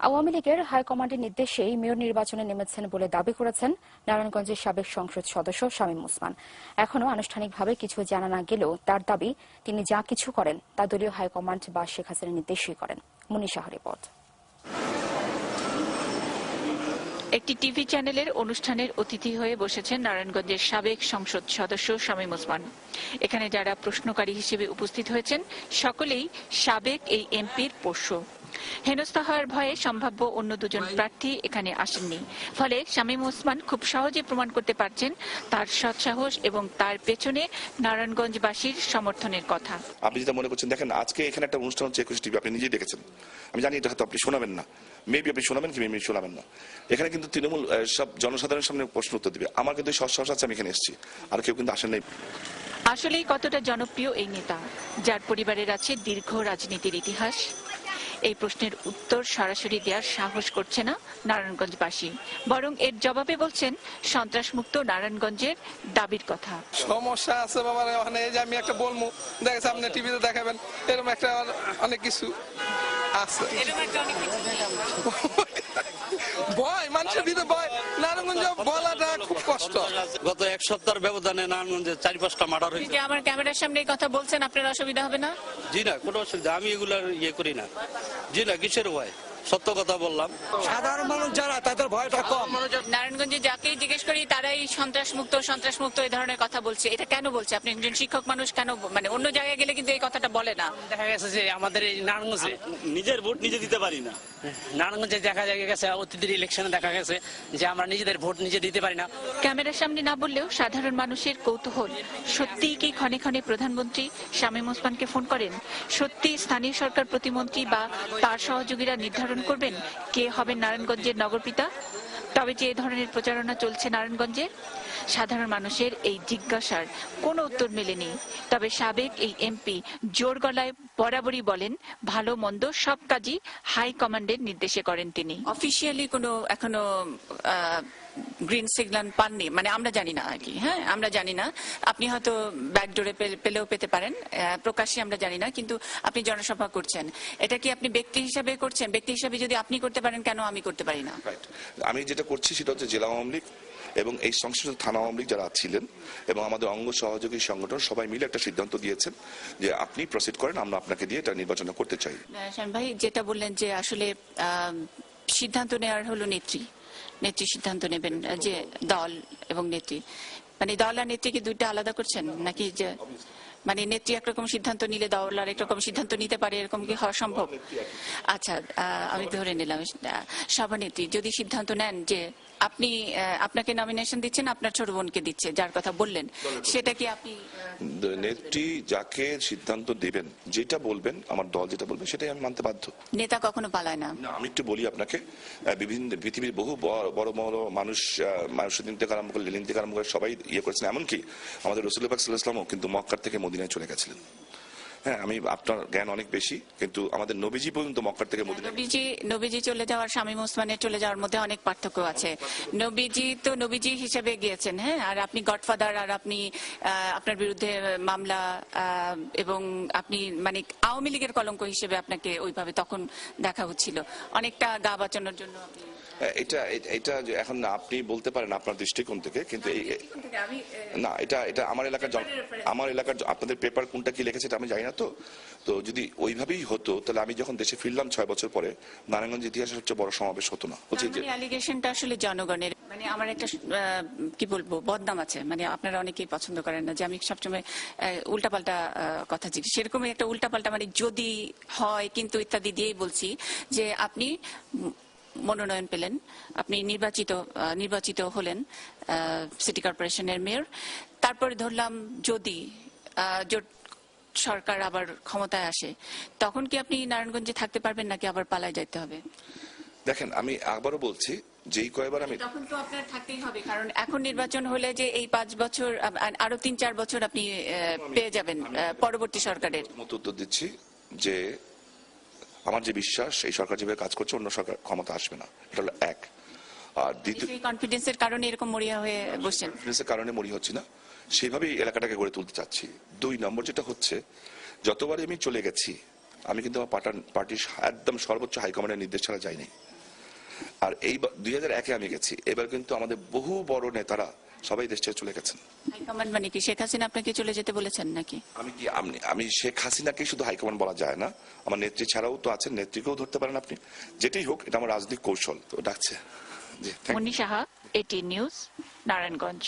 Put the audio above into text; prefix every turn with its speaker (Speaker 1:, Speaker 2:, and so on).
Speaker 1: আওয়ামী লীগের হাইকমান্ডের নির্দেশেই মেয়র নির্বাচনে নেমেছেন বলে দাবি করেছেন নারায়ণগঞ্জের সাবেক সংসদ সদস্য শামীম ওসমান। এখনও আনুষ্ঠানিকভাবে কিছু জানা না গেলেও তার দাবি, তিনি যা কিছু করেন তা দলীয় হাইকমান্ড বা শেখ হাসিনার নির্দেশেই করেন। মুনিশাহ রিপোর্ট।
Speaker 2: একটি টিভি চ্যানেলের অনুষ্ঠানের অতিথি হয়ে বসেছেন নারায়ণগঞ্জের সাবেক সংসদ সদস্য শামীম ওসমান। এখানে যারা প্রশ্নকারী হিসেবে উপস্থিত হয়েছেন সকলেই সাবেক এই এমপির পোষ্য। হেনস্থা হওয়ার ভয়ে সম্ভাব্য অন্য দুজন প্রার্থী এখানে আসেননি। ফলে শামীম ওসমান খুব সহজে প্রমাণ করতে পারছেন তার সৎসাহস এবং তার পেছনে নারায়ণগঞ্জবাসীর সমর্থনের কথা।
Speaker 3: আপনি যেটা মনে করছেন, দেখেন আজকে এখানে একটা অনুষ্ঠান হচ্ছে 21 টিভি, আপনি নিজেই দেখেছেন। আমি জানি এটা হয়তো আপনি শোনাবেন না, মেবি আপনি শোনাবেন কি মেবি শোনাবেন না। এখানে কিন্তু তৃণমূল সব জনসাধারণের সামনে প্রশ্ন উত্তর দিবে। আমার কিন্তু সৎসাহস আছে, আমি এখানে এসেছি, আর কেউ কিন্তু আসেন নাই।
Speaker 2: আসলেই কতটা জনপ্রিয় এই নেতা, যার পরিবারের আছে দীর্ঘ রাজনীতির ইতিহাস? এই প্রশ্নের উত্তর সরাসরি দেওয়ার সাহস করছে না নারায়ণগঞ্জবাসী, বরং এর জবাবে বলছেন সন্ত্রাসমুক্ত নারায়ণগঞ্জের দাবির কথা।
Speaker 4: সমস্যা আছে বাবার, ওখানে এই যে আমি একটা বলবো, দেখেছি আপনি টিভিতে দেখাবেন, এরকম একটা অনেক কিছু আছে। ভয়, মানুষের ভিতরে ভয়, নারায়ণগঞ্জ বলাটা খুব কষ্ট।
Speaker 5: গত এক সপ্তাহের ব্যবধানে নারায়ণগঞ্জে 4-5টা মার্ডার হয়েছে।
Speaker 2: আমার ক্যামেরার সামনে কথা বলছেন, আপনার অসুবিধা হবে না?
Speaker 5: জি না, কোনো অসুবিধা, আমি এগুলার করি না। জি না, কিসের ভয়? সত্য কথা বললাম।
Speaker 6: সাধারণ মানুষ যারা, তাদের ভয়টা কম।
Speaker 2: নারায়ণগঞ্জে যাকেই জিজ্ঞেস করি তারাই সন্ত্রাসমুক্ত এই ধরনের কথা বলছে। এটা কেন বলছে? আপনি একজন শিক্ষক মানুষ, কেন মানে অন্য জায়গায় গেলে কিন্তু এই কথাটা বলে না?
Speaker 6: দেখা গেছে যে আমাদের এই নারায়ণগঞ্জে
Speaker 5: নিজের ভোট নিজে দিতে পারি না।
Speaker 6: নারায়ণগঞ্জে দেখা গেছে অতীতের ইলেকশনে দেখা গেছে যে আমরা নিজেদের ভোট নিজে দিতে পারি না।
Speaker 2: ক্যামেরার সামনে না বললেও সাধারণ মানুষের কৌতূহল, সত্যিই কি ক্ষণে ক্ষণে প্রধানমন্ত্রী শামীম ওসমানকে ফোন করেন? সত্যি স্থানীয় সরকার প্রতিমন্ত্রী বা তার সহযোগীরা নির্ধারণ করবেন কে হবেন নারায়ণগঞ্জের নগরপিতা? তবে যে এ ধরনের প্রচারণা চলছে নারায়ণগঞ্জে, সাধারণ মানুষের এই জিজ্ঞাসার কোনো উত্তর মেলেনি। তবে সাবেক এই এমপি জোর গলায় বরাবরই বলেন, ভালো মন্দ সব কাজই হাই কমান্ডের নির্দেশে করেন তিনি। অফিসিয়ালি কোনো এখনো গ্রিন সিগন্যাল পাননি, মানে আমরা জানি না আর কি। হ্যাঁ, আমরা জানি না, আপনি হয়তো ব্যাকডোরে পেলেও পেতে পারেন, প্রকাশ্যে আমরা জানি না। কিন্তু আপনি জনসভা করছেন, এটা কি আপনি ব্যক্তি হিসাবে করছেন? ব্যক্তি হিসাবে যদি আপনি করতে পারেন, কেন আমি করতে পারি না?
Speaker 3: আমি যেটা করছি সেটা হচ্ছে জেলা আওয়ামী লীগ এবং এই সংশ্লিষ্ট থানা আওয়ামী লীগ যারা ছিলেন এবং আমাদের অঙ্গ সহযোগী সংগঠন সবাই মিলে একটা সিদ্ধান্ত দিয়েছেন যে আপনি প্রসিড করেন, আমরা আপনাকে দিয়ে এটা নির্বাচন করতে চাই।
Speaker 2: শ্যাম ভাই, যেটা বললেন যে আসলে সিদ্ধান্ত নেওয়ার হলো নেত্রী সিদ্ধান্ত নেবেন, যে দল এবং নেত্রী, মানে দল আর নেত্রীকে দুইটা আলাদা করছেন নাকি? যে মানে নেত্রী একরকম সিদ্ধান্ত নিলে দল আর একরকম সিদ্ধান্ত নিতে পারে, এরকম কি হওয়া সম্ভব? আচ্ছা, আমি ধরে নিলাম সভানেত্রী যদি সিদ্ধান্ত নেন যে আপনি আপনাকে নমিনেশন দিচ্ছেন, আপনার ছোট বোনকে দিচ্ছে, যার কথা বললেন, সেটা কি আপনি?
Speaker 3: নেত্রী যাকে সিদ্ধান্ত দেবেন, যেটা বলবেন, আমার দল যেটা বলবে সেটাই আমি মানতে বাধ্য।
Speaker 2: নেতা কখনো পালায় না।
Speaker 3: আমি একটু বলি আপনাকে, বিভিন্ন পৃথিবীর বহু বড় বড় মানুষদিন থেকে আরম্ভ করে লেনিন থেকে আরম্ভ করে সবাই করেছেন। এমনকি আমাদের রাসূলুল্লাহ সাল্লাল্লাহু আলাইহি ওয়াসাল্লামও কিন্তু মক্কা থেকে মদিনায় চলে গেছিলেন। হ্যাঁ, আমি আপনার জ্ঞান অনেক বেশি, কিন্তু আমাদের নবীজি পর্যন্ত মক্কা থেকে মদিনা।
Speaker 2: নবীজি চলে যাওয়ার শামীম ওসমানের চলে যাওয়ার মধ্যে অনেক পার্থক্য আছে। নবীজি তো নবীজি হিসেবে গিয়েছেন, হ্যাঁ, আর আপনি গডফাদার, আর আপনি আপনার বিরুদ্ধে মামলা, এবং আপনি মানে আওয়ামী লীগের কলঙ্ক হিসেবে আপনাকে ওইভাবে তখন দেখা হচ্ছিল, অনেকটা গা বাঁচানোর জন্য।
Speaker 3: এটা এখন না আপনি বলতে পারেন আপনার দৃষ্টিকোণ থেকে, কিন্তু না, এটা আমার এলাকার আপনাদের পেপার কোনটা কি লিখেছে আমি জানি না। তো যদি ওইভাবেই হতো, তাহলে আমি যখন দেশে ফিরলাম 6 বছর পরে, নারায়ণগঞ্জ ইতিহাসের সবচেয়ে বড় সমাবেশ হতো না। বলছি যে
Speaker 2: অ্যালিগেশনটা আসলে জনগণের, মানে আমার একটা কি বলবো বদনাম আছে, মানে আপনারা অনেকেই পছন্দ করেন না যে আমি সবসময় উল্টাপাল্টা কথা জিজ্ঞেস, সেরকমই একটা উল্টাপাল্টা, মানে যদি হয় কিন্তু দিয়েই বলছি যে আপনি মনোনয়ন পেলেন, আপনি নির্বাচিত হলেন সিটি কর্পোরেশনের মেয়র, তারপরে ধরলাম যদি জোট সরকার আবার ক্ষমতায় আসে, তখন কি আপনি নারায়ণগঞ্জে থাকতে পারবেন নাকি আবার পালায় যেতে হবে?
Speaker 3: দেখেন, আমি আবারও বলছি, যেই কয়বার আমি,
Speaker 2: তখন তো আপনার থাকতেই হবে, কারণ এখন নির্বাচন হলে যে এই 5 বছর আরো 3-4 বছর আপনি পেয়ে যাবেন পরবর্তী সরকারের
Speaker 3: মতো উত্তর দিচ্ছি যে আমার যে বিশ্বাস, এই সরকার যেভাবে কাজ করছে অন্য সরকার ক্ষমতা আসবে না, এটা হলো এক। আর দ্বিতীয়,
Speaker 2: কনফিডেন্সের কারণে এরকম মরিয়া হয়ে বসছেন।
Speaker 3: কনফিডেন্সের কারণে মরি হচ্ছে না, সেইভাবেই এলাকাটাকে গড়ে তুলতে চাচ্ছি। 2 নম্বর যেটা হচ্ছে, যতবারই আমি চলে গেছি, আমি কিন্তু আমার পার্টির একদম সর্বোচ্চ হাইকমান্ডের নির্দেশ ছাড়া যাইনি। আর এই 2001-এ আমি গেছি, এবার কিন্তু আমাদের বহু বড় নেতারা সবাই দেশ ছেড়ে চলে গেছেন।
Speaker 2: হাইকমান্ড মানে কি শেখ হাসিনা আপনাকে চলে যেতে বলেছেন নাকি?
Speaker 3: আমি শেখ হাসিনাকে শুধু হাইকমান্ড বলা যায় না, আমার নেত্রী ছাড়াও তো আছেন, নেত্রীকেও ধরতে পারেন আপনি। যেটাই হোক, এটা আমার রাজনৈতিক কৌশল। তো ডাকছে। জি, thank you.
Speaker 2: Munni Saha, ATN news, Narayanganj.